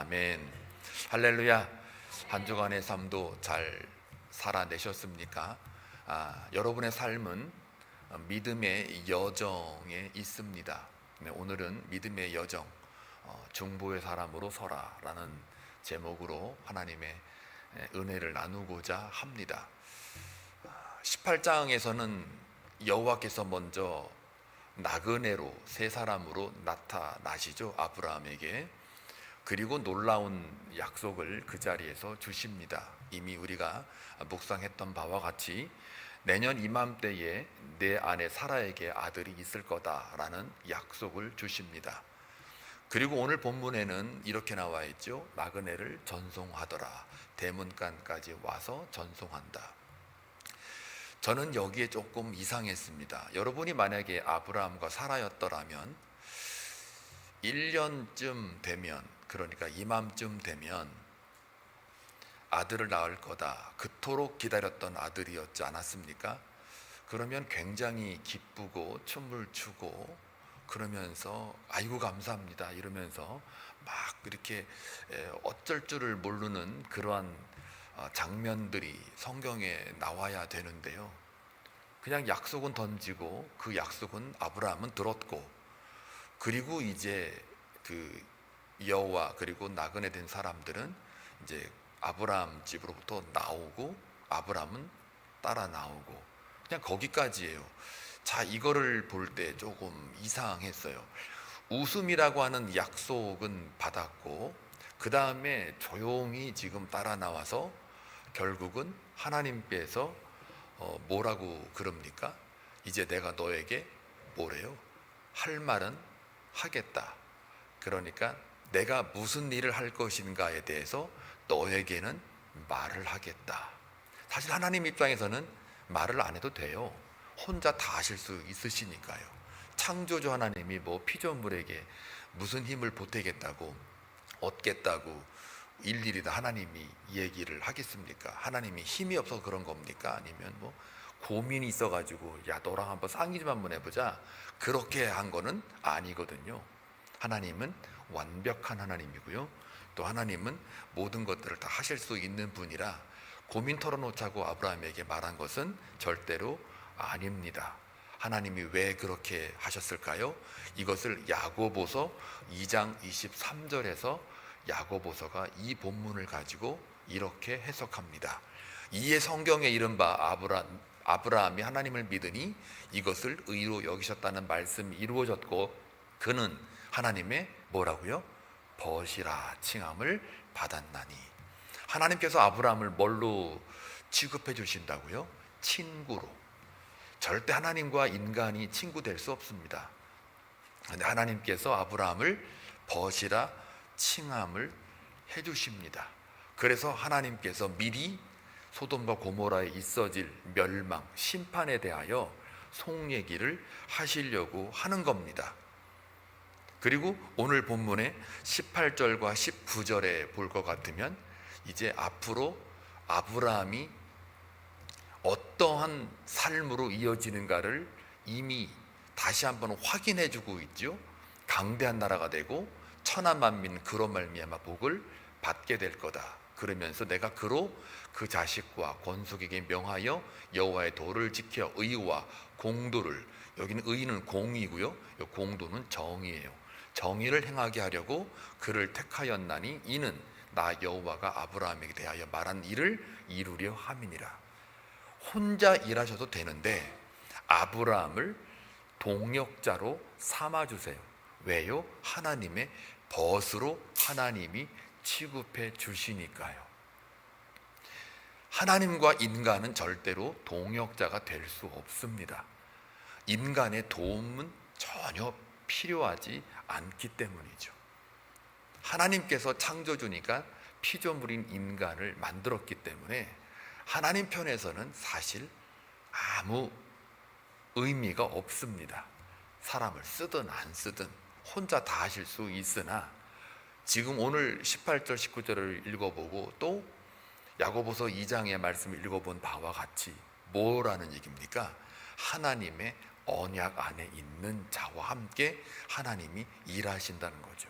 아멘. 할렐루야. 한 주간의 삶도 잘 살아내셨습니까? 여러분의 삶은 믿음의 여정에 있습니다. 네, 오늘은 믿음의 여정, 중보의 사람으로 서라라는 제목으로 하나님의 은혜를 나누고자 합니다. 18장에서는 여호와께서 먼저 나그네로 세 사람으로 나타나시죠. 아브라함에게. 그리고 놀라운 약속을 그 자리에서 주십니다. 이미 우리가 묵상했던 바와 같이 내년 이맘때에 내 아내 사라에게 아들이 있을 거다라는 약속을 주십니다. 그리고 오늘 본문에는 이렇게 나와 있죠. 나그네를 전송하더라. 대문간까지 와서 전송한다. 저는 여기에 조금 이상했습니다. 여러분이 만약에 아브라함과 사라였더라면 1년쯤 되면, 그러니까 이맘쯤 되면 아들을 낳을 거다, 그토록 기다렸던 아들이었지 않았습니까? 그러면 굉장히 기쁘고 춤을 추고 그러면서 아이고 감사합니다 이러면서 막 이렇게 어쩔 줄을 모르는 그러한 장면들이 성경에 나와야 되는데요. 그냥 약속은 던지고 그 약속은 아브라함은 들었고, 그리고 이제 그 여호와 그리고 나그네 된 사람들은 이제 아브라함 집으로부터 나오고 아브라함은 따라 나오고, 그냥 거기까지예요. 자, 이거를 볼 때 조금 이상했어요. 웃음이라고 하는 약속은 받았고, 그 다음에 조용히 지금 따라 나와서 결국은 하나님께서 뭐라고 그럽니까? 이제 내가 너에게 뭐래요? 할 말은 하겠다. 그러니까 내가 무슨 일을 할 것인가에 대해서 너에게는 말을 하겠다. 사실 하나님 입장에서는 말을 안 해도 돼요. 혼자 다 하실 수 있으시니까요. 창조주 하나님이 뭐 피조물에게 무슨 힘을 보태겠다고 얻겠다고 일일이 다 하나님이 얘기를 하겠습니까? 하나님이 힘이 없어서 그런 겁니까? 아니면 뭐 고민이 있어가지고 야 너랑 한번 상의 좀 한번 해보자, 그렇게 한 거는 아니거든요. 하나님은 완벽한 하나님이고요, 또 하나님은 모든 것들을 다 하실 수 있는 분이라 고민 털어놓자고 아브라함에게 말한 것은 절대로 아닙니다. 하나님이 왜 그렇게 하셨을까요? 이것을 야고보서 2장 23절에서 야고보서가 이 본문을 가지고 이렇게 해석합니다. 이에 성경에 이른바 아브라함이 하나님을 믿으니 이것을 의로 여기셨다는 말씀이 이루어졌고, 그는 하나님의 뭐라고요? 벗이라 칭함을 받았나니. 하나님께서 아브라함을 뭘로 취급해 주신다고요? 친구로. 절대 하나님과 인간이 친구 될 수 없습니다. 그런데 하나님께서 아브라함을 벗이라 칭함을 해주십니다. 그래서 하나님께서 미리 소돔과 고모라에 있어질 멸망, 심판에 대하여 속 얘기를 하시려고 하는 겁니다. 그리고 오늘 본문의 18절과 19절에 볼 것 같으면 이제 앞으로 아브라함이 어떠한 삶으로 이어지는가를 이미 다시 한번 확인해 주고 있죠. 강대한 나라가 되고 천한 만민 그로 말미암아 복을 받게 될 거다. 그러면서 내가 그로 그 자식과 권속에게 명하여 여호와의 도를 지켜 의와 공도를, 여기는 의는 공이고요, 공도는 정의예요. 정의를 행하게 하려고 그를 택하였나니 이는 나 여호와가 아브라함에게 대하여 말한 일을 이루려 함이니라. 혼자 일하셔도 되는데 아브라함을 동역자로 삼아주세요. 왜요? 하나님의 벗으로 하나님이 취급해 주시니까요. 하나님과 인간은 절대로 동역자가 될 수 없습니다. 인간의 도움은 전혀 필요하지 않기 때문이죠. 하나님께서 창조주니까 피조물인 인간을 만들었기 때문에 하나님 편에서는 사실 아무 의미가 없습니다. 사람을 쓰든 안 쓰든 혼자 다 하실 수 있으나, 지금 오늘 18절 19절을 읽어보고 또 야고보서 2장의 말씀을 읽어본 바와 같이 뭐라는 얘기입니까? 하나님의 언약 안에 있는 자와 함께 하나님이 일하신다는 거죠.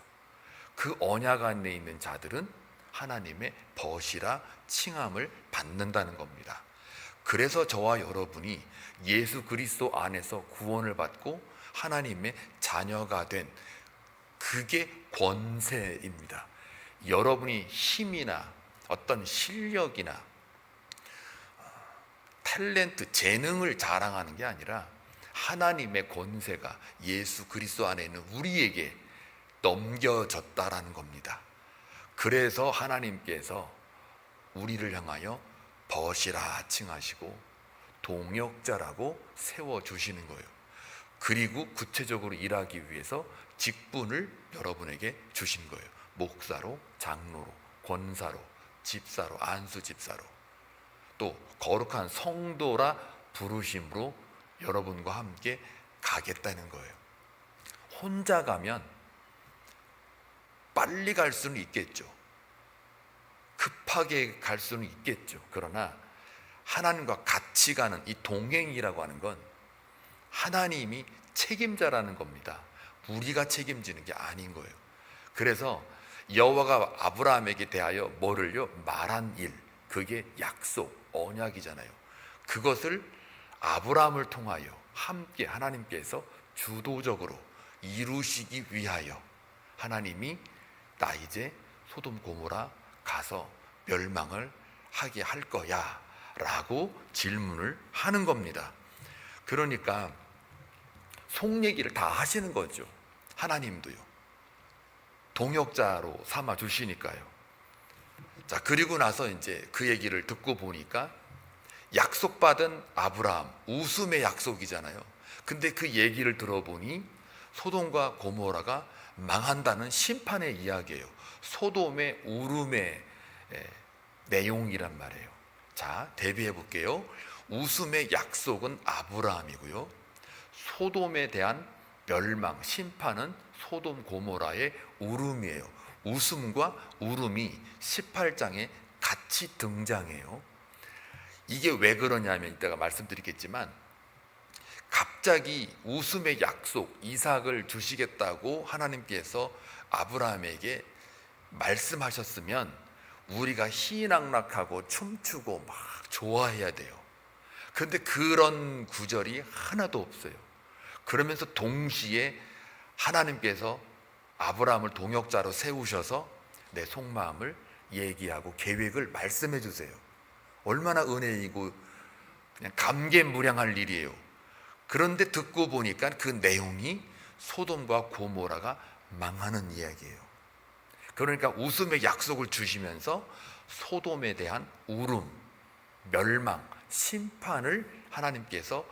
그 언약 안에 있는 자들은 하나님의 벗이라 칭함을 받는다는 겁니다. 그래서 저와 여러분이 예수 그리스도 안에서 구원을 받고 하나님의 자녀가 된 그게 권세입니다. 여러분이 힘이나 어떤 실력이나 탤런트, 재능을 자랑하는 게 아니라 하나님의 권세가 예수 그리스도 안에 있는 우리에게 넘겨졌다라는 겁니다. 그래서 하나님께서 우리를 향하여 벗이라 칭하시고 동역자라고 세워주시는 거예요. 그리고 구체적으로 일하기 위해서 직분을 여러분에게 주신 거예요. 목사로, 장로로, 권사로, 집사로, 안수집사로, 또 거룩한 성도라 부르심으로 여러분과 함께 가겠다는 거예요. 혼자 가면 빨리 갈 수는 있겠죠. 급하게 갈 수는 있겠죠. 그러나 하나님과 같이 가는 이 동행이라고 하는 건 하나님이 책임자라는 겁니다. 우리가 책임지는 게 아닌 거예요. 그래서 여호와가 아브라함에게 대하여 뭐를요? 말한 일, 그게 약속, 언약이잖아요. 그것을 아브라함을 통하여 함께 하나님께서 주도적으로 이루시기 위하여 하나님이 나 이제 소돔 고모라 가서 멸망을 하게 할 거야 라고 질문을 하는 겁니다. 그러니까 속 얘기를 다 하시는 거죠. 하나님도요. 동역자로 삼아 주시니까요. 자, 그리고 나서 이제 그 얘기를 듣고 보니까 약속받은 아브라함, 웃음의 약속이잖아요. 근데 그 얘기를 들어보니 소돔과 고모라가 망한다는 심판의 이야기예요. 소돔의 울음의 내용이란 말이에요. 자, 대비해 볼게요. 웃음의 약속은 아브라함이고요. 소돔에 대한 멸망, 심판은 소돔 고모라의 울음이에요. 웃음과 울음이 18장에 같이 등장해요. 이게 왜 그러냐면 이따가 말씀드리겠지만 갑자기 웃음의 약속 이삭을 주시겠다고 하나님께서 아브라함에게 말씀하셨으면 우리가 희낙락하고 춤추고 막 좋아해야 돼요. 그런데 그런 구절이 하나도 없어요. 그러면서 동시에 하나님께서 아브라함을 동역자로 세우셔서 내 속마음을 얘기하고 계획을 말씀해 주세요. 얼마나 은혜이고 그냥 감개무량할 일이에요. 그런데 듣고 보니까 그 내용이 소돔과 고모라가 망하는 이야기예요. 그러니까 웃음의 약속을 주시면서 소돔에 대한 울음, 멸망, 심판을 하나님께서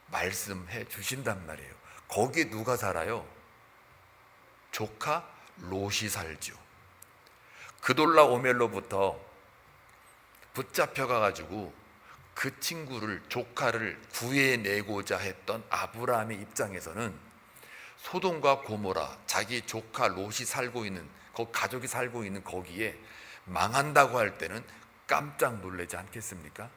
말씀해 주신단 말이에요. 거기에 누가 살아요? 조카 롯이 살죠. 그돌라 오멜로부터 붙잡혀가가지고 그 친구를, 조카를 구해내고자 했던 아브라함의 입장에서는 소돔과 고모라, 자기 조카 롯이 살고 있는, 가족이 살고 있는 거기에 망한다고 할 때는 깜짝 놀라지 않겠습니까?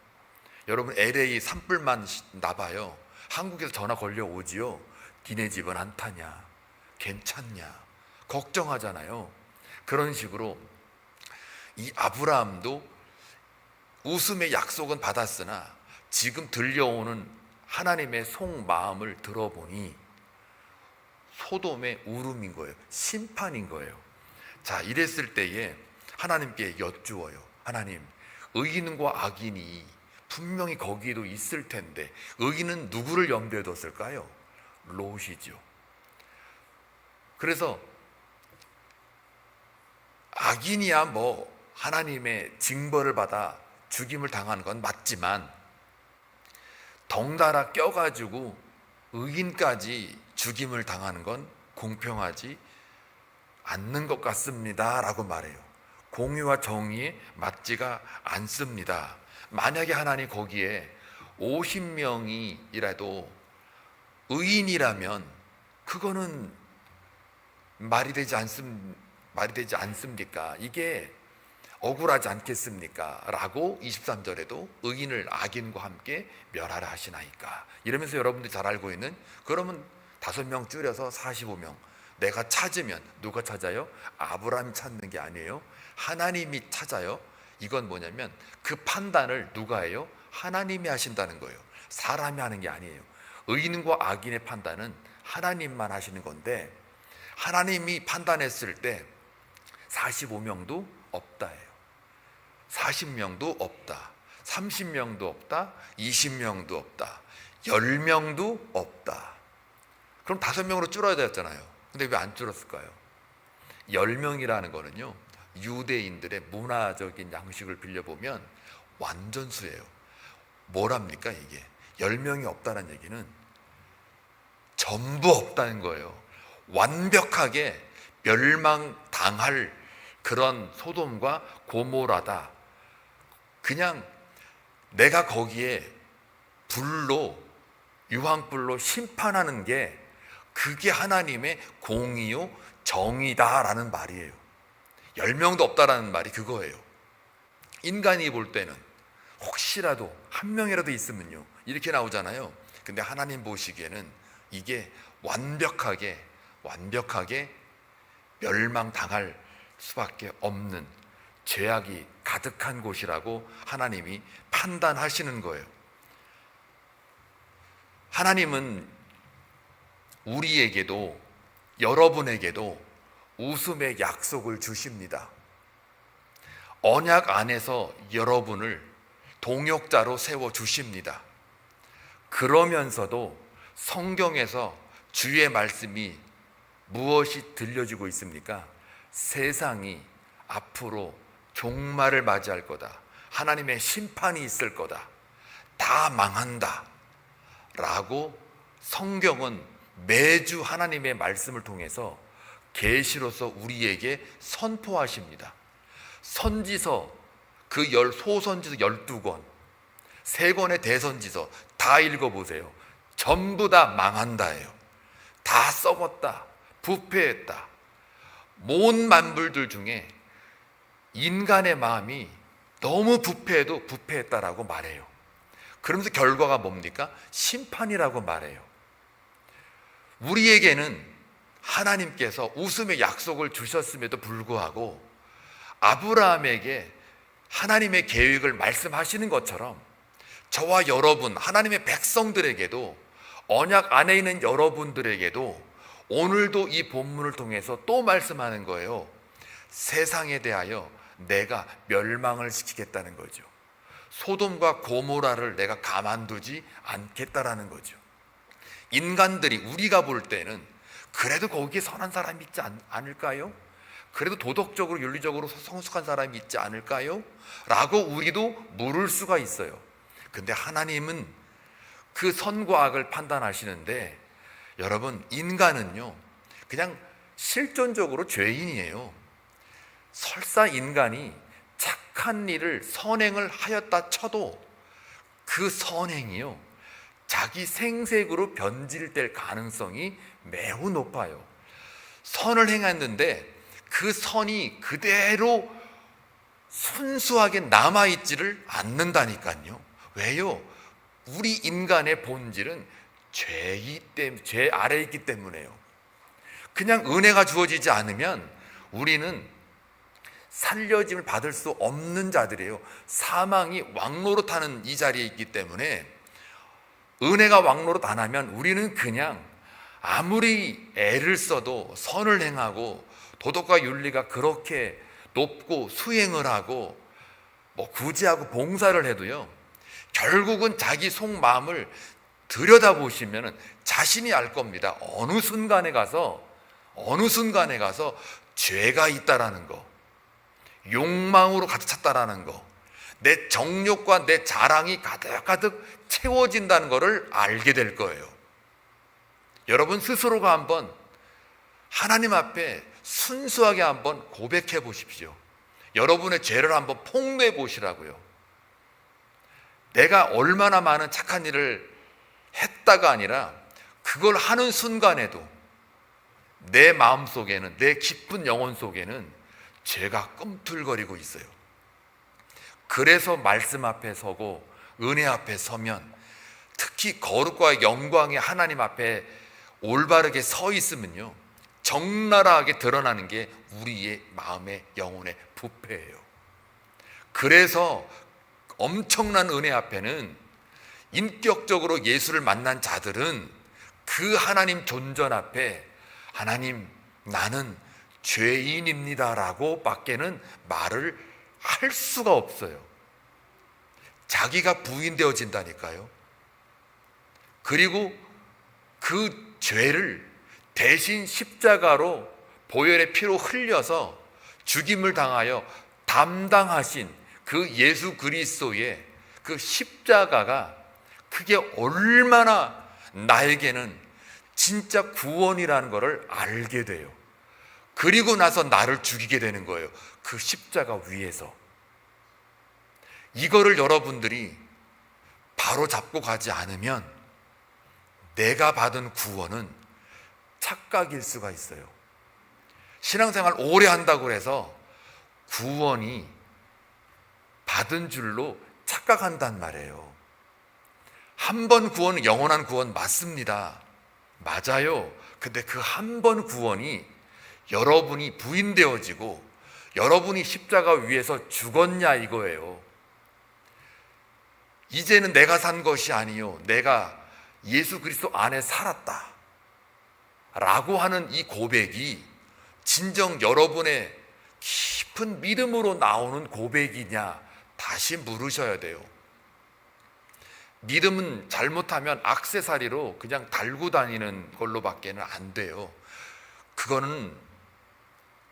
여러분, LA 산불만 나봐요. 한국에서 전화 걸려오지요. 니네 집은 안 타냐? 괜찮냐? 걱정하잖아요. 그런 식으로 이 아브라함도 웃음의 약속은 받았으나 지금 들려오는 하나님의 속마음을 들어보니 소돔의 울음인 거예요. 심판인 거예요. 자, 이랬을 때에 하나님께 여쭈어요. 하나님, 의인과 악인이 분명히 거기에도 있을 텐데 의인은 누구를 염두에 뒀을까요? 롯이죠. 그래서 악인이야 뭐 하나님의 징벌을 받아 죽임을 당하는 건 맞지만 덩달아 껴가지고 의인까지 죽임을 당하는 건 공평하지 않는 것 같습니다 라고 말해요. 공의와 정의에 맞지가 않습니다. 만약에 하나님 거기에 50명이라도 의인이라면 그거는 말이 되지 않습니까? 이게 억울하지 않겠습니까? 라고 23절에도 의인을 악인과 함께 멸하라 하시나이까. 이러면서 여러분들이 잘 알고 있는, 그러면 5명 줄여서 45명 내가 찾으면 누가 찾아요? 아브라함이 찾는 게 아니에요. 하나님이 찾아요. 이건 뭐냐면 그 판단을 누가 해요? 하나님이 하신다는 거예요. 사람이 하는 게 아니에요. 의인과 악인의 판단은 하나님만 하시는 건데, 하나님이 판단했을 때 45명도 없다예요. 40명도 없다, 30명도 없다, 20명도 없다, 10명도 없다. 그럼 5명으로 줄어야 되었잖아요. 근데 왜 안 줄었을까요? 10명이라는 거는요, 유대인들의 문화적인 양식을 빌려보면 완전수예요. 뭐랍니까 이게? 10명이 없다는 얘기는 전부 없다는 거예요. 완벽하게 멸망당할 그런 소돔과 고모라다. 그냥 내가 거기에 불로, 유황불로 심판하는 게 그게 하나님의 공의요 정의다라는 말이에요. 10명도 없다라는 말이 그거예요. 인간이 볼 때는 혹시라도 한 명이라도 있으면요 이렇게 나오잖아요. 근데 하나님 보시기에는 이게 완벽하게 멸망당할 수밖에 없는 죄악이 가득한 곳이라고 하나님이 판단하시는 거예요. 하나님은 우리에게도, 여러분에게도 웃음의 약속을 주십니다. 언약 안에서 여러분을 동역자로 세워주십니다. 그러면서도 성경에서 주의 말씀이 무엇이 들려지고 있습니까? 세상이 앞으로 종말을 맞이할 거다, 하나님의 심판이 있을 거다, 다 망한다 라고 성경은 매주 하나님의 말씀을 통해서 계시로서 우리에게 선포하십니다. 선지서, 그 소선지서 12권, 3권의 대선지서 다 읽어보세요. 전부 다 망한다예요. 다 썩었다, 부패했다. 모든 만물들 중에 인간의 마음이 너무 부패해도 부패했다라고 말해요. 그러면서 결과가 뭡니까? 심판이라고 말해요. 우리에게는 하나님께서 웃음의 약속을 주셨음에도 불구하고 아브라함에게 하나님의 계획을 말씀하시는 것처럼 저와 여러분, 하나님의 백성들에게도, 언약 안에 있는 여러분들에게도 오늘도 이 본문을 통해서 또 말씀하는 거예요. 세상에 대하여 내가 멸망을 시키겠다는 거죠. 소돔과 고모라를 내가 가만두지 않겠다라는 거죠. 인간들이, 우리가 볼 때는 그래도 거기에 선한 사람이 있지 않을까요? 그래도 도덕적으로 윤리적으로 성숙한 사람이 있지 않을까요? 라고 우리도 물을 수가 있어요. 근데 하나님은 그 선과 악을 판단하시는데, 여러분, 인간은요 그냥 실존적으로 죄인이에요. 설사 인간이 착한 일을, 선행을 하였다 쳐도 그 선행이요 자기 생색으로 변질될 가능성이 매우 높아요. 선을 행했는데 그 선이 그대로 순수하게 남아있지를 않는다니까요. 왜요? 우리 인간의 본질은 죄 아래에 있기 때문에요. 그냥 은혜가 주어지지 않으면 우리는 살려짐을 받을 수 없는 자들이에요. 사망이 왕노릇하는 이 자리에 있기 때문에 은혜가 왕노릇 안 하면 우리는 그냥 아무리 애를 써도 선을 행하고 도덕과 윤리가 그렇게 높고 수행을 하고 구제하고 봉사를 해도요 결국은 자기 속마음을 들여다보시면 자신이 알 겁니다. 어느 순간에 가서 죄가 있다라는 거, 욕망으로 가득 찼다라는 거, 내 정욕과 내 자랑이 가득가득 채워진다는 것을 알게 될 거예요. 여러분 스스로가 한번 하나님 앞에 순수하게 한번 고백해 보십시오. 여러분의 죄를 한번 폭로해 보시라고요. 내가 얼마나 많은 착한 일을 했다가 아니라 그걸 하는 순간에도 내 마음속에는, 내 깊은 영혼 속에는 죄가 꿈틀거리고 있어요. 그래서 말씀 앞에 서고 은혜 앞에 서면, 특히 거룩과 영광의 하나님 앞에 올바르게 서 있으면요 적나라하게 드러나는 게 우리의 마음의 영혼의 부패예요. 그래서 엄청난 은혜 앞에는 인격적으로 예수를 만난 자들은 그 하나님 존전 앞에 하나님 나는 죄인입니다 라고 밖에는 말을 할 수가 없어요. 자기가 부인되어진다니까요. 그리고 그 죄를 대신 십자가로 보혈의 피로 흘려서 죽임을 당하여 담당하신 그 예수 그리스도의 그 십자가가 그게 얼마나 나에게는 진짜 구원이라는 것을 알게 돼요. 그리고 나서 나를 죽이게 되는 거예요. 그 십자가 위에서. 이거를 여러분들이 바로 잡고 가지 않으면 내가 받은 구원은 착각일 수가 있어요. 신앙생활 오래 한다고 해서 구원이 받은 줄로 착각한단 말이에요. 한 번 구원은 영원한 구원 맞습니다. 맞아요. 근데 그 한 번 구원이 여러분이 부인되어지고 여러분이 십자가 위에서 죽었냐 이거예요. 이제는 내가 산 것이 아니요 내가 예수 그리스도 안에 살았다 라고 하는 이 고백이 진정 여러분의 깊은 믿음으로 나오는 고백이냐 다시 물으셔야 돼요. 믿음은 잘못하면 액세서리로 그냥 달고 다니는 걸로밖에는 안 돼요. 그거는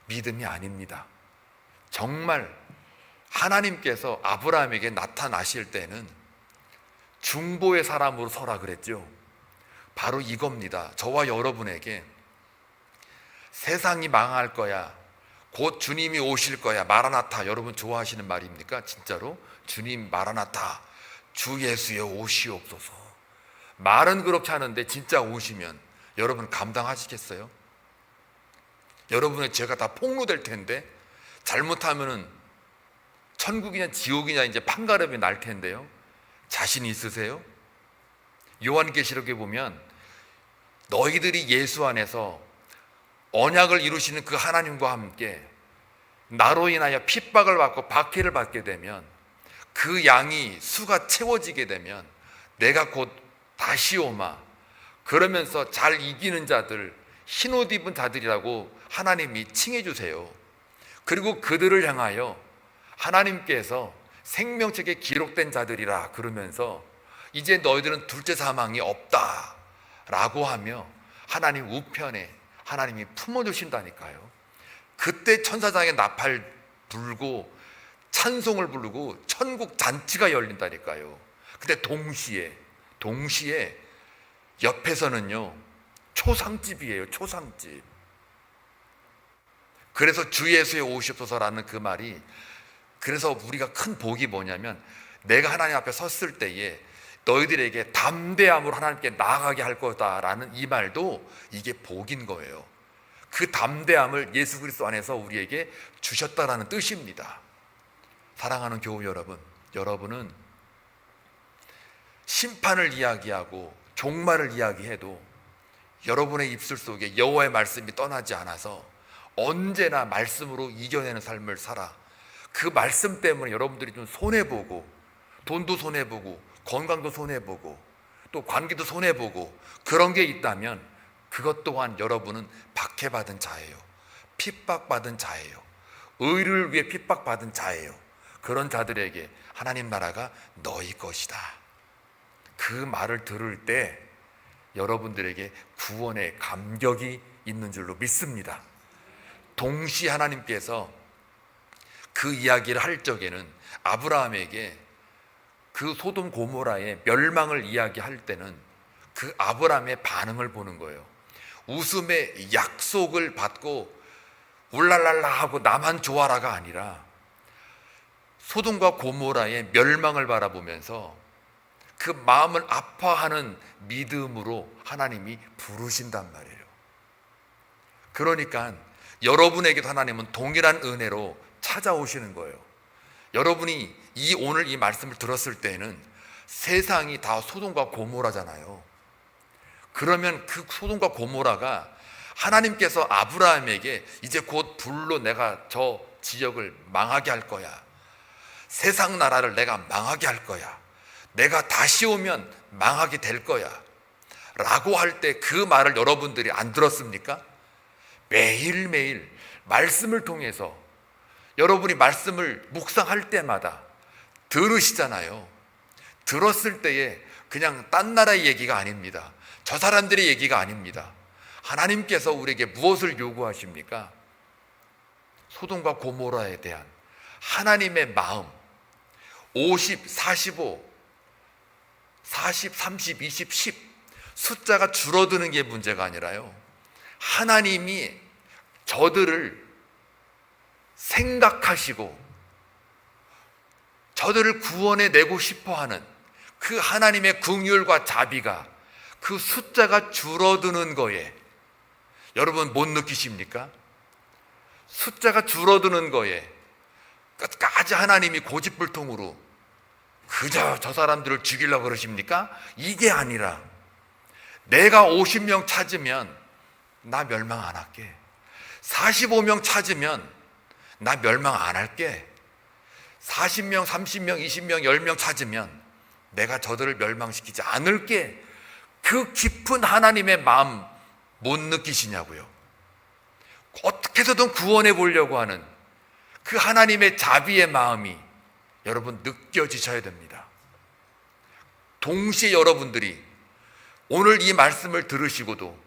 믿음이 아닙니다. 정말 하나님께서 아브라함에게 나타나실 때는 중보의 사람으로 서라 그랬죠. 바로 이겁니다. 저와 여러분에게 세상이 망할 거야, 곧 주님이 오실 거야, 마라나타. 여러분 좋아하시는 말입니까? 진짜로? 주님 마라나타, 주 예수여 오시옵소서. 말은 그렇게 하는데 진짜 오시면 여러분 감당하시겠어요? 여러분의 죄가 다 폭로될 텐데, 잘못하면은 천국이냐 지옥이냐 이제 판가름이 날 텐데요. 자신 있으세요? 요한계시록에 보면 너희들이 예수 안에서 언약을 이루시는 그 하나님과 함께 나로 인하여 핍박을 받고 박해를 받게 되면, 그 양이 수가 채워지게 되면 내가 곧 다시 오마, 그러면서 잘 이기는 자들, 흰옷 입은 자들이라고 하나님이 칭해 주세요. 그리고 그들을 향하여 하나님께서 생명책에 기록된 자들이라 그러면서 이제 너희들은 둘째 사망이 없다 라고 하며 하나님 우편에 하나님이 품어주신다니까요. 그때 천사장의 나팔 불고 찬송을 부르고 천국 잔치가 열린다니까요. 근데 동시에 옆에서는요 초상집이에요. 초상집. 그래서 주 예수의 오시옵소서라는 그 말이, 그래서 우리가 큰 복이 뭐냐면 내가 하나님 앞에 섰을 때에 너희들에게 담대함으로 하나님께 나아가게 할 거다라는 이 말도 이게 복인 거예요. 그 담대함을 예수 그리스도 안에서 우리에게 주셨다라는 뜻입니다. 사랑하는 교우 여러분, 여러분은 심판을 이야기하고 종말을 이야기해도 여러분의 입술 속에 여호와의 말씀이 떠나지 않아서 언제나 말씀으로 이겨내는 삶을 살아. 그 말씀 때문에 여러분들이 좀 손해보고, 돈도 손해보고, 건강도 손해보고, 또 관계도 손해보고, 그런 게 있다면 그것 또한 여러분은 박해받은 자예요. 핍박받은 자예요. 의를 위해 핍박받은 자예요. 그런 자들에게 하나님 나라가 너희 것이다, 그 말을 들을 때 여러분들에게 구원의 감격이 있는 줄로 믿습니다. 동시에 하나님께서 그 이야기를 할 적에는 아브라함에게 그 소돔 고모라의 멸망을 이야기할 때는 그 아브라함의 반응을 보는 거예요. 웃음의 약속을 받고 울랄랄라 하고 나만 좋아라가 아니라 소돔과 고모라의 멸망을 바라보면서 그 마음을 아파하는 믿음으로 하나님이 부르신단 말이에요. 그러니까 여러분에게도 하나님은 동일한 은혜로 찾아오시는 거예요. 여러분이 오늘 이 말씀을 들었을 때는 세상이 다 소돔과 고모라잖아요. 그러면 그 소돔과 고모라가 하나님께서 아브라함에게 이제 곧 불로 내가 저 지역을 망하게 할 거야. 세상 나라를 내가 망하게 할 거야. 내가 다시 오면 망하게 될 거야. 라고 할 때 그 말을 여러분들이 안 들었습니까? 매일매일 말씀을 통해서 여러분이 말씀을 묵상할 때마다 들으시잖아요. 들었을 때에 그냥 딴 나라의 얘기가 아닙니다. 저 사람들의 얘기가 아닙니다. 하나님께서 우리에게 무엇을 요구하십니까? 소돔과 고모라에 대한 하나님의 마음, 50, 45, 40, 30, 20, 10 숫자가 줄어드는 게 문제가 아니라요, 하나님이 저들을 생각하시고 저들을 구원해 내고 싶어하는 그 하나님의 긍휼과 자비가 그 숫자가 줄어드는 거에 여러분 못 느끼십니까? 숫자가 줄어드는 거에 끝까지 하나님이 고집불통으로 그저 저 사람들을 죽이려고 그러십니까? 이게 아니라 내가 50명 찾으면 나 멸망 안 할게. 45명 찾으면 나 멸망 안 할게. 40명, 30명, 20명, 10명 찾으면 내가 저들을 멸망시키지 않을게. 그 깊은 하나님의 마음 못 느끼시냐고요. 어떻게 해서든 구원해 보려고 하는 그 하나님의 자비의 마음이 여러분 느껴지셔야 됩니다. 동시에 여러분들이 오늘 이 말씀을 들으시고도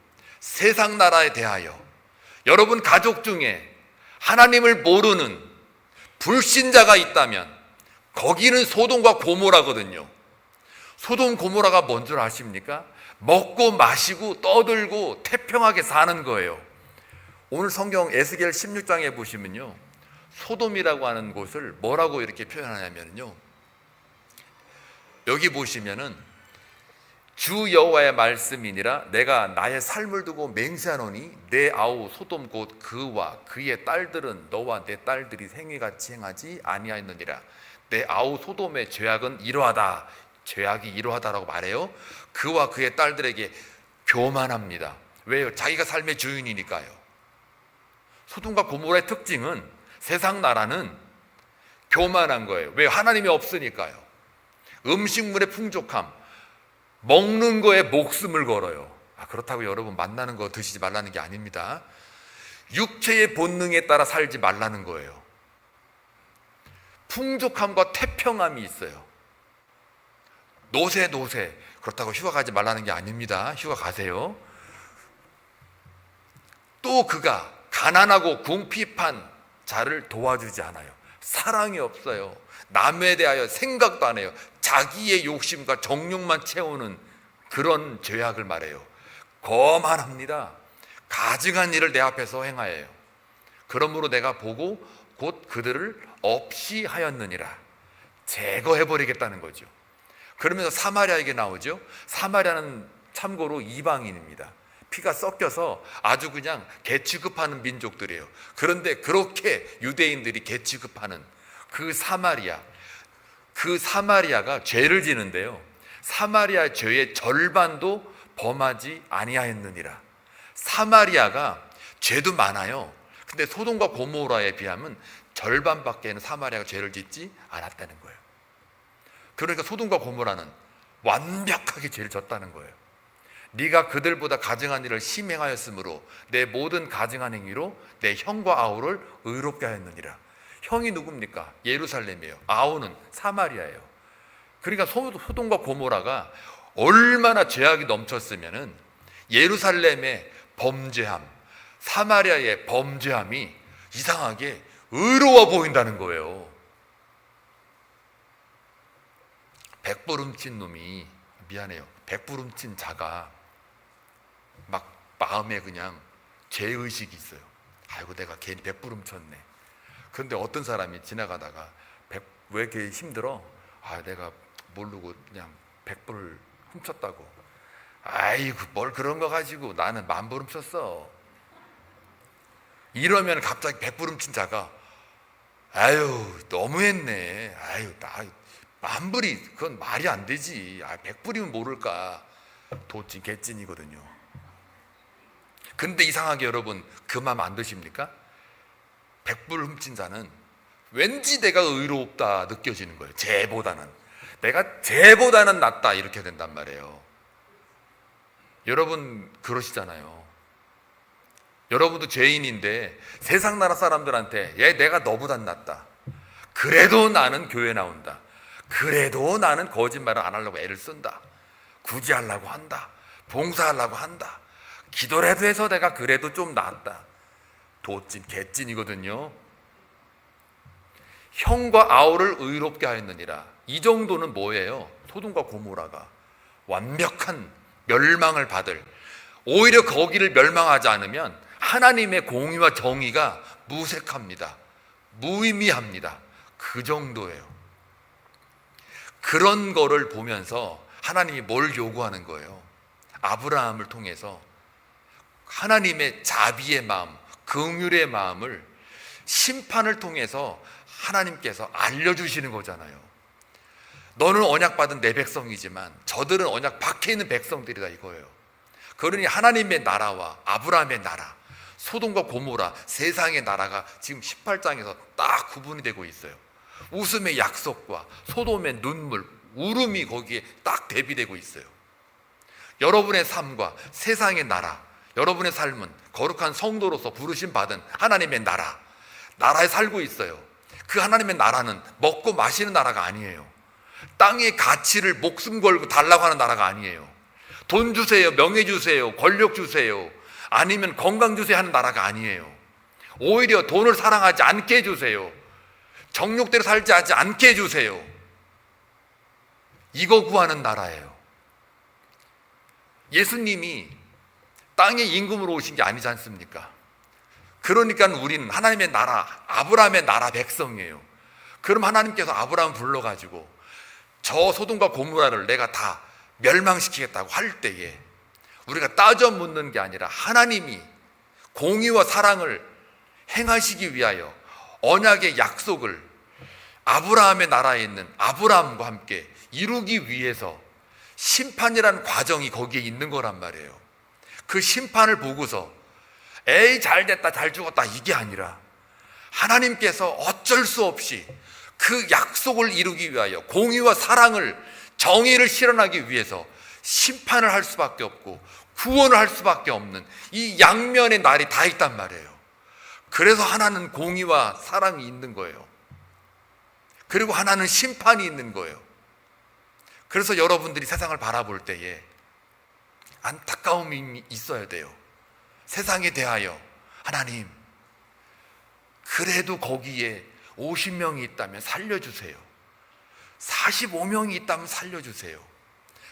세상 나라에 대하여 여러분 가족 중에 하나님을 모르는 불신자가 있다면 거기는 소돔과 고모라거든요. 소돔 고모라가 뭔 줄 아십니까? 먹고 마시고 떠들고 태평하게 사는 거예요. 오늘 성경 에스겔 16장에 보시면요, 소돔이라고 하는 곳을 뭐라고 이렇게 표현하냐면요, 여기 보시면은 주 여호와의 말씀이니라 내가 나의 삶을 두고 맹세하노니 내 아우 소돔 곧 그와 그의 딸들은 너와 내 딸들이 행위같이 행하지 아니하였느니라. 내 아우 소돔의 죄악은 이러하다. 죄악이 이러하다라고 말해요. 그와 그의 딸들에게 교만합니다. 왜요? 자기가 삶의 주인이니까요. 소돔과 고모라의 특징은 세상 나라는 교만한 거예요. 왜? 하나님이 없으니까요. 음식물의 풍족함, 먹는 거에 목숨을 걸어요. 그렇다고 여러분 만나는 거 드시지 말라는 게 아닙니다. 육체의 본능에 따라 살지 말라는 거예요. 풍족함과 태평함이 있어요. 노세 그렇다고 휴가 가지 말라는 게 아닙니다. 휴가 가세요. 또 그가 가난하고 궁핍한 자를 도와주지 않아요. 사랑이 없어요. 남에 대하여 생각도 안 해요. 자기의 욕심과 정욕만 채우는 그런 죄악을 말해요. 거만합니다. 가증한 일을 내 앞에서 행하여요. 그러므로 내가 보고 곧 그들을 없이 하였느니라. 제거해버리겠다는 거죠. 그러면서 사마리아에게 나오죠. 사마리아는 참고로 이방인입니다. 피가 섞여서 아주 그냥 개 취급하는 민족들이에요. 그런데 그렇게 유대인들이 개 취급하는 그 사마리아가 죄를 지는데요, 사마리아 죄의 절반도 범하지 아니하였느니라. 사마리아가 죄도 많아요. 근데 소돔과 고모라에 비하면 절반밖에는 사마리아가 죄를 짓지 않았다는 거예요. 그러니까 소돔과 고모라는 완벽하게 죄를 졌다는 거예요. 네가 그들보다 가증한 일을 심행하였으므로 내 모든 가증한 행위로 내 형과 아우를 의롭게 하였느니라. 형이 누굽니까? 예루살렘이에요. 아우는 사마리아예요. 그러니까 소돔과 고모라가 얼마나 죄악이 넘쳤으면은 예루살렘의 범죄함, 사마리아의 범죄함이 이상하게 의로워 보인다는 거예요. 백불 훔친 놈이, 미안해요, 백불 훔친 자가 막 마음에 그냥 죄의식이 있어요. 아이고 내가 괜히 백불 훔쳤네. 그런데 어떤 사람이 지나가다가 왜 이렇게 힘들어? 내가 모르고 그냥 백불을 훔쳤다고. 아이고 뭘 그런 거 가지고 나는 만불 훔쳤어. 이러면 갑자기 백불 훔친 자가 아유 너무했네. 아유 나 만불이 그건 말이 안 되지. 백불이면 모를까. 도찐 개찐이거든요. 근데 이상하게 여러분 그 마음 안 드십니까? 백불 훔친 자는 왠지 내가 의롭다 느껴지는 거예요. 쟤보다는 내가 쟤보다는 낫다 이렇게 된단 말이에요. 여러분 그러시잖아요. 여러분도 죄인인데 세상 나라 사람들한테 얘 내가 너보단 낫다, 그래도 나는 교회 나온다, 그래도 나는 거짓말을 안 하려고 애를 쓴다, 굳이 하려고 한다, 봉사하려고 한다, 기도라도 해서 내가 그래도 좀 낫다. 도찐 개찐이거든요. 형과 아우를 의롭게 하였느니라. 이 정도는 뭐예요? 소돔과 고모라가 완벽한 멸망을 받을, 오히려 거기를 멸망하지 않으면 하나님의 공의와 정의가 무색합니다. 무의미합니다. 그 정도예요. 그런 거를 보면서 하나님이 뭘 요구하는 거예요? 아브라함을 통해서 하나님의 자비의 마음, 긍휼의 마음을 심판을 통해서 하나님께서 알려주시는 거잖아요. 너는 언약받은 내 백성이지만 저들은 언약 밖에 있는 백성들이다 이거예요. 그러니 하나님의 나라와 아브라함의 나라, 소돔과 고모라, 세상의 나라가 지금 18장에서 딱 구분이 되고 있어요. 웃음의 약속과 소돔의 눈물, 울음이 거기에 딱 대비되고 있어요. 여러분의 삶과 세상의 나라, 여러분의 삶은 거룩한 성도로서 부르심 받은 하나님의 나라에 살고 있어요. 그 하나님의 나라는 먹고 마시는 나라가 아니에요. 땅의 가치를 목숨 걸고 달라고 하는 나라가 아니에요. 돈 주세요, 명예 주세요, 권력 주세요, 아니면 건강 주세요 하는 나라가 아니에요. 오히려 돈을 사랑하지 않게 해주세요, 정욕대로 살지 하지 않게 해주세요, 이거 구하는 나라예요. 예수님이 땅의 임금으로 오신 게 아니지 않습니까? 그러니까 우리는 하나님의 나라, 아브라함의 나라 백성이에요. 그럼 하나님께서 아브라함 불러가지고 저 소돔과 고모라를 내가 다 멸망시키겠다고 할 때에 우리가 따져 묻는 게 아니라 하나님이 공의와 사랑을 행하시기 위하여 언약의 약속을 아브라함의 나라에 있는 아브라함과 함께 이루기 위해서 심판이라는 과정이 거기에 있는 거란 말이에요. 그 심판을 보고서 에이 잘됐다 잘 죽었다 이게 아니라 하나님께서 어쩔 수 없이 그 약속을 이루기 위하여 공의와 사랑을, 정의를 실현하기 위해서 심판을 할 수밖에 없고 구원을 할 수밖에 없는 이 양면의 날이 다 있단 말이에요. 그래서 하나는 공의와 사랑이 있는 거예요. 그리고 하나는 심판이 있는 거예요. 그래서 여러분들이 세상을 바라볼 때에 안타까움이 있어야 돼요. 세상에 대하여 하나님, 그래도 거기에 50명이 있다면 살려주세요. 45명이 있다면 살려주세요.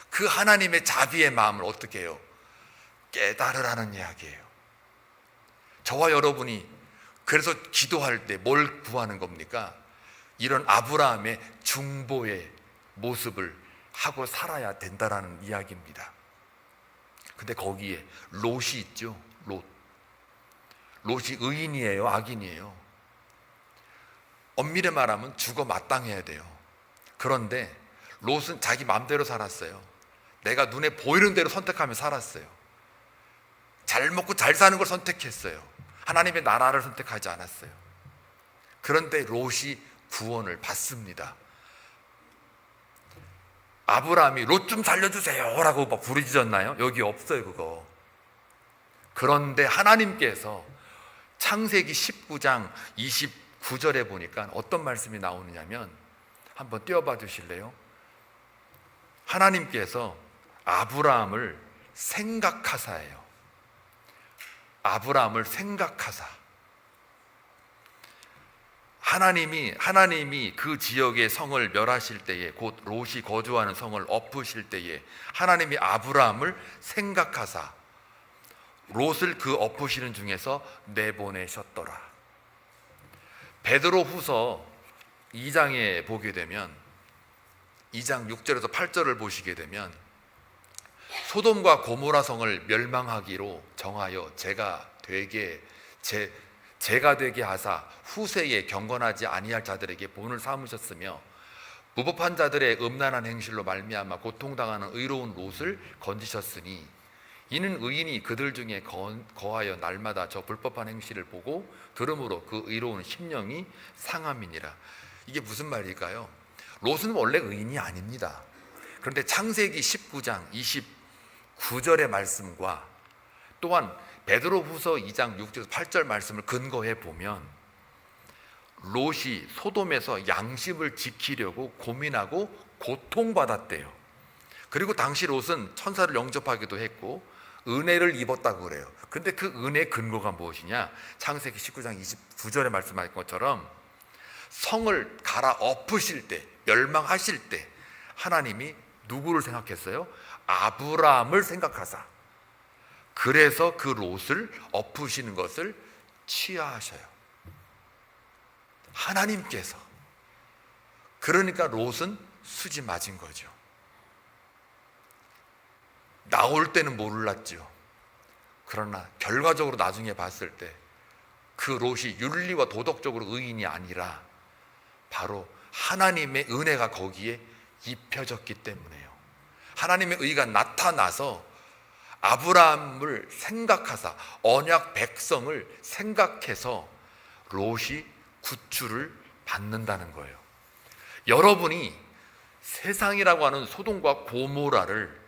그 하나님의 자비의 마음을 어떻게 해요? 깨달으라는 이야기예요. 저와 여러분이 그래서 기도할 때 뭘 구하는 겁니까? 이런 아브라함의 중보의 모습을 하고 살아야 된다라는 이야기입니다. 근데 거기에 롯이 있죠. 롯이 의인이에요, 악인이에요? 엄밀히 말하면 죽어 마땅해야 돼요. 그런데 롯은 자기 마음대로 살았어요. 내가 눈에 보이는 대로 선택하며 살았어요. 잘 먹고 잘 사는 걸 선택했어요. 하나님의 나라를 선택하지 않았어요. 그런데 롯이 구원을 받습니다. 아브라함이 롯 좀 살려주세요 라고 막 부르짖었나요? 여기 없어요 그거. 그런데 하나님께서 창세기 19장 29절에 보니까 어떤 말씀이 나오느냐면 한번 띄워봐 주실래요? 하나님께서 아브라함을 생각하사예요. 아브라함을 생각하사. 하나님이 그 지역의 성을 멸하실 때에, 곧 롯이 거주하는 성을 엎으실 때에 하나님이 아브라함을 생각하사 롯을 그 엎으시는 중에서 내보내셨더라. 베드로 후서 2장에 보게 되면 2장 6절에서 8절을 보시게 되면 소돔과 고모라 성을 멸망하기로 정하여 제가 되게 하사 후세에 경건하지 아니할 자들에게 본을 삼으셨으며 무법한 자들의 음란한 행실로 말미암아 고통당하는 의로운 롯을 건지셨으니 이는 의인이 그들 중에 거하여 날마다 저 불법한 행실을 보고 들음으로 그 의로운 심령이 상함이니라. 이게 무슨 말일까요? 롯은 원래 의인이 아닙니다. 그런데 창세기 19장 29절의 말씀과 또한 베드로후서 2장 6절 8절 말씀을 근거해 보면 롯이 소돔에서 양심을 지키려고 고민하고 고통받았대요. 그리고 당시 롯은 천사를 영접하기도 했고 은혜를 입었다고 그래요. 근데 그 은혜의 근거가 무엇이냐? 창세기 19장 29절에 말씀하신 것처럼 성을 갈아엎으실 때, 멸망하실 때 하나님이 누구를 생각했어요? 아브라함을 생각하사 그래서 그 롯을 엎으시는 것을 취하하셔요. 하나님께서. 그러니까 롯은 수지 맞은 거죠. 나올 때는 몰랐죠. 그러나 결과적으로 나중에 봤을 때 그 롯이 윤리와 도덕적으로 의인이 아니라 바로 하나님의 은혜가 거기에 입혀졌기 때문에요. 하나님의 의가 나타나서 아브라함을 생각하사 언약 백성을 생각해서 롯이 구출을 받는다는 거예요. 여러분이 세상이라고 하는 소돔과 고모라를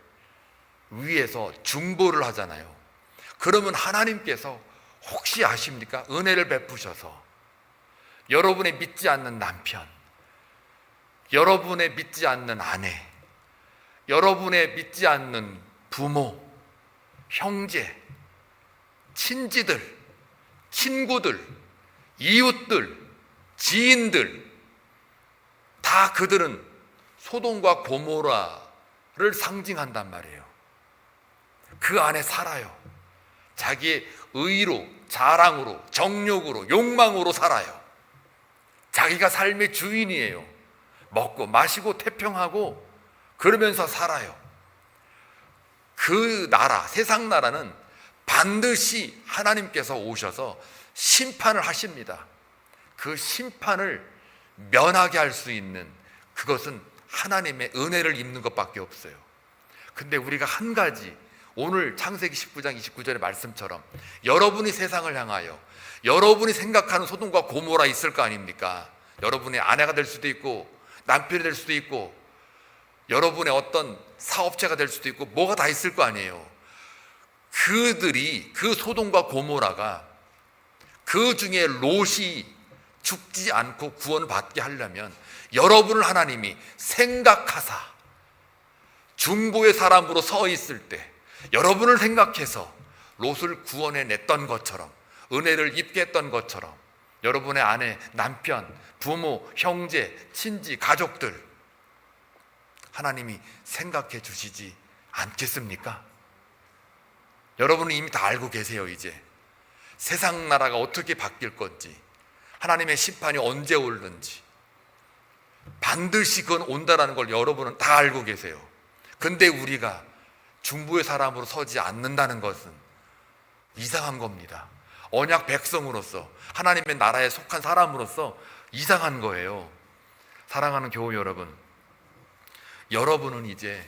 위해서 중보를 하잖아요. 그러면 하나님께서 혹시 아십니까? 은혜를 베푸셔서 여러분의 믿지 않는 남편, 여러분의 믿지 않는 아내, 여러분의 믿지 않는 부모, 형제, 친지들, 친구들, 이웃들, 지인들 다 그들은 소돔과 고모라를 상징한단 말이에요. 그 안에 살아요. 자기의 의로, 자랑으로, 정욕으로, 욕망으로 살아요. 자기가 삶의 주인이에요. 먹고 마시고 태평하고 그러면서 살아요. 그 나라, 세상 나라는 반드시 하나님께서 오셔서 심판을 하십니다. 그 심판을 면하게 할 수 있는 그것은 하나님의 은혜를 입는 것밖에 없어요. 근데 우리가 한 가지, 오늘 창세기 19장 29절의 말씀처럼 여러분이 세상을 향하여 여러분이 생각하는 소돔과 고모라 있을 거 아닙니까? 여러분의 아내가 될 수도 있고 남편이 될 수도 있고 여러분의 어떤 사업체가 될 수도 있고 뭐가 다 있을 거 아니에요. 그들이, 그 소돔과 고모라가 그 중에 롯이 죽지 않고 구원을 받게 하려면 여러분을 하나님이 생각하사 중보의 사람으로 서 있을 때 여러분을 생각해서 롯을 구원해 냈던 것처럼, 은혜를 입게 했던 것처럼 여러분의 아내, 남편, 부모, 형제, 친지, 가족들 하나님이 생각해 주시지 않겠습니까? 여러분은 이미 다 알고 계세요. 이제 세상 나라가 어떻게 바뀔 건지, 하나님의 심판이 언제 올는지 반드시 그건 온다라는 걸 여러분은 다 알고 계세요. 근데 우리가 중보의 사람으로 서지 않는다는 것은 이상한 겁니다. 언약 백성으로서, 하나님의 나라에 속한 사람으로서 이상한 거예요. 사랑하는 교우 여러분, 여러분은 이제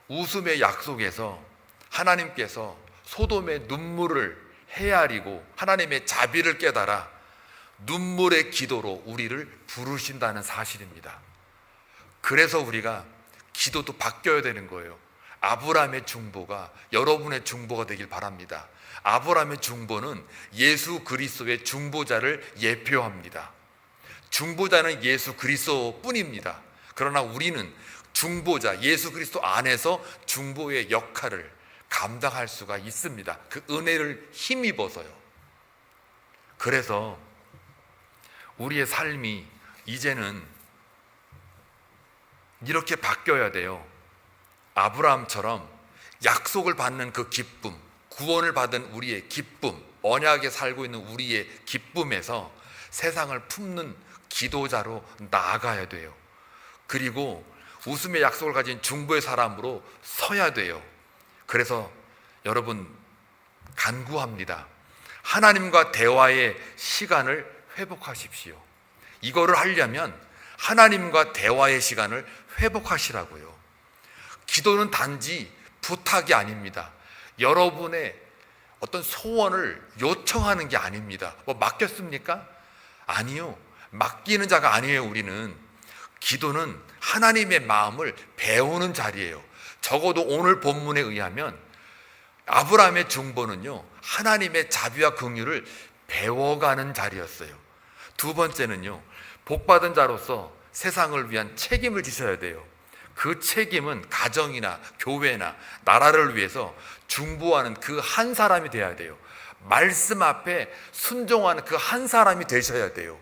웃음의 약속에서 하나님께서 소돔의 눈물을 헤아리고 하나님의 자비를 깨달아 눈물의 기도로 우리를 부르신다는 사실입니다. 그래서 우리가 기도도 바뀌어야 되는 거예요. 아브라함의 중보가 여러분의 중보가 되길 바랍니다. 아브라함의 중보는 예수 그리스도의 중보자를 예표합니다. 중보자는 예수 그리스도 뿐입니다. 그러나 우리는 중보자 예수 그리스도 안에서 중보의 역할을 감당할 수가 있습니다. 그 은혜를 힘입어서요. 그래서 우리의 삶이 이제는 이렇게 바뀌어야 돼요. 아브라함처럼 약속을 받는 그 기쁨, 구원을 받은 우리의 기쁨, 언약에 살고 있는 우리의 기쁨에서 세상을 품는 기도자로 나아가야 돼요. 그리고 웃음의 약속을 가진 중보의 사람으로 서야 돼요. 그래서 여러분 간구합니다. 하나님과 대화의 시간을 회복하십시오. 이거를 하려면 하나님과 대화의 시간을 회복하시라고요. 기도는 단지 부탁이 아닙니다. 여러분의 어떤 소원을 요청하는 게 아닙니다. 뭐 맡겼습니까? 아니요. 맡기는 자가 아니에요. 우리는 기도는 하나님의 마음을 배우는 자리예요. 적어도 오늘 본문에 의하면 아브라함의 중보는요, 하나님의 자비와 긍휼을 배워가는 자리였어요. 두 번째는요, 복받은 자로서 세상을 위한 책임을 지셔야 돼요. 그 책임은 가정이나 교회나 나라를 위해서 중보하는 그 한 사람이 되어야 돼요. 말씀 앞에 순종하는 그 한 사람이 되셔야 돼요.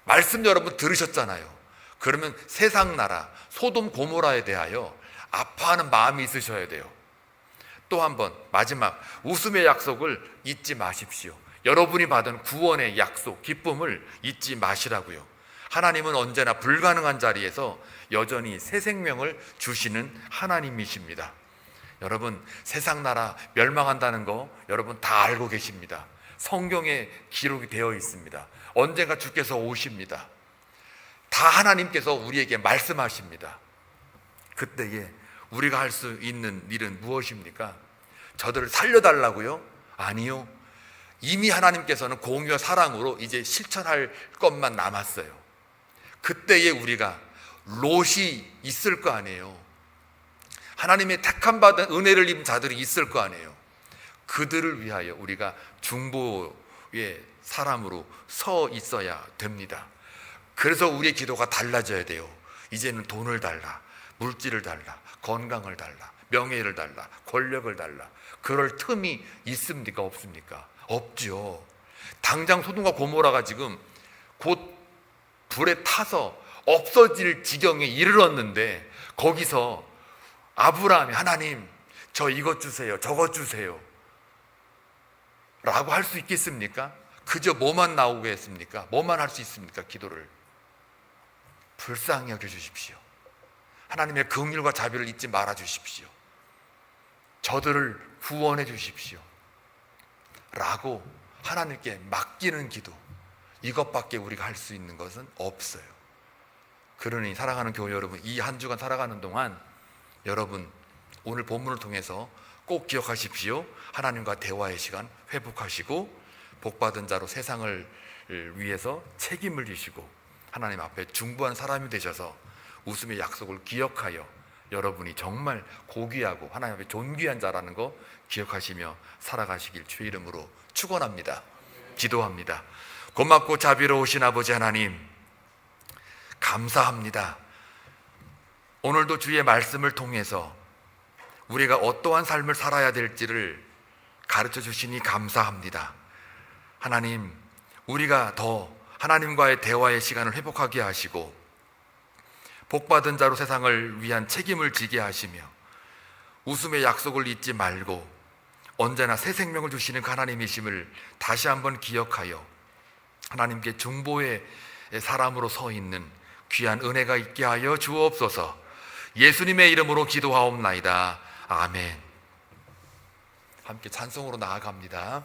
말씀 여러분 들으셨잖아요. 그러면 세상 나라 소돔 고모라에 대하여 아파하는 마음이 있으셔야 돼요. 또 한 번 마지막, 웃음의 약속을 잊지 마십시오. 여러분이 받은 구원의 약속, 기쁨을 잊지 마시라고요. 하나님은 언제나 불가능한 자리에서 여전히 새 생명을 주시는 하나님이십니다. 여러분, 세상 나라 멸망한다는 거 여러분 다 알고 계십니다. 성경에 기록이 되어 있습니다. 언젠가 주께서 오십니다. 다 하나님께서 우리에게 말씀하십니다. 그때에 우리가 할 수 있는 일은 무엇입니까? 저들을 살려달라고요? 아니요. 이미 하나님께서는 공의와 사랑으로 이제 실천할 것만 남았어요. 그때에 우리가 롯이 있을 거 아니에요. 하나님의 택함 받은 은혜를 입은 자들이 있을 거 아니에요. 그들을 위하여 우리가 중보의 사람으로 서 있어야 됩니다. 그래서 우리의 기도가 달라져야 돼요. 이제는 돈을 달라, 물질을 달라, 건강을 달라, 명예를 달라, 권력을 달라. 그럴 틈이 있습니까? 없습니까? 없죠. 당장 소돔과 고모라가 지금 곧 불에 타서 없어질 지경에 이르렀는데 거기서 아브라함이 하나님 저 이것 주세요, 저것 주세요 라고 할 수 있겠습니까? 그저 뭐만 나오게 했습니까? 뭐만 할 수 있습니까? 기도를 불쌍히 여겨주십시오. 하나님의 긍휼과 자비를 잊지 말아 주십시오. 저들을 구원해 주십시오 라고 하나님께 맡기는 기도, 이것밖에 우리가 할 수 있는 것은 없어요. 그러니 사랑하는 교회 여러분, 이 한 주간 살아가는 동안 여러분 오늘 본문을 통해서 꼭 기억하십시오. 하나님과 대화의 시간 회복하시고 복받은 자로 세상을 위해서 책임을 지시고 하나님 앞에 중보한 사람이 되셔서 웃음의 약속을 기억하여 여러분이 정말 고귀하고 하나님 앞에 존귀한 자라는 거 기억하시며 살아가시길 주의 이름으로 축원합니다. 기도합니다. 고맙고 자비로우신 아버지 하나님, 감사합니다. 오늘도 주의 말씀을 통해서 우리가 어떠한 삶을 살아야 될지를 가르쳐 주시니 감사합니다. 하나님, 우리가 더 하나님과의 대화의 시간을 회복하게 하시고 복받은 자로 세상을 위한 책임을 지게 하시며 웃음의 약속을 잊지 말고 언제나 새 생명을 주시는 하나님이심을 다시 한번 기억하여 하나님께 중보의 사람으로 서 있는 귀한 은혜가 있게 하여 주옵소서. 예수님의 이름으로 기도하옵나이다. 아멘. 함께 찬송으로 나아갑니다.